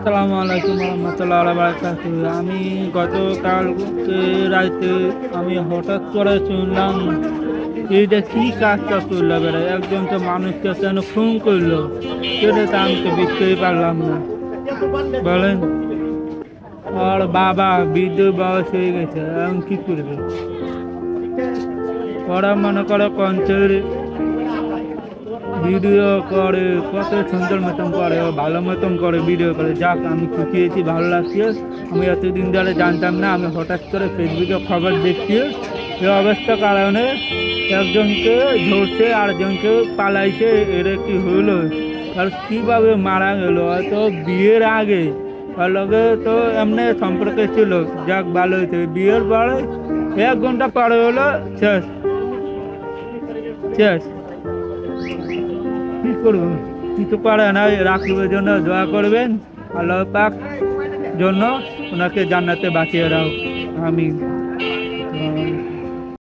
আসসালামু আলাইকুম রহমতুল্লাহ বারাকাতুহু। আমি গতকাল রাতে আমি হঠাৎ করে শুনলাম এইটা কি কাজটা করলো বেড়া, একজনকে মানুষকে কেন খুন করলো, সেটা তো আমি তো বুঝতেই পারলাম না। বলেন, আর বাবা বৃদ্ধ বয়স হয়ে গেছে, এখন কি করবে? ওরা মনে করে কঞ্চের ভিডিও করে, কত সুন্দর মতন করে, ও ভালো মতন করে ভিডিও করে। যাক, আমি খুশিয়েছি, ভালো লাগছে। আমি এতদিন ধরে জানতাম না, আমি হঠাৎ করে ফেসবুকে খবর দেখছি এই অবস্থার কারণে একজনকে ধরছে আর একজনকে পালাইছে। এটা কি হলো? আর কিভাবে মারা গেল? হয়তো বিয়ের আগে তার লগে তো এমনি সম্পর্কে ছিল, যাক ভালো হয়েছে। বিয়ের পরে 1 ঘন্টা পরে হলো শেষ শেষ। কি করবো, কিছু পারে না। রাকিবের জন্য দোয়া করবেন, আল্লাহ পাক জন্য ওনাকে জান্নাতে বাঁচিয়ে দাও। আমিন।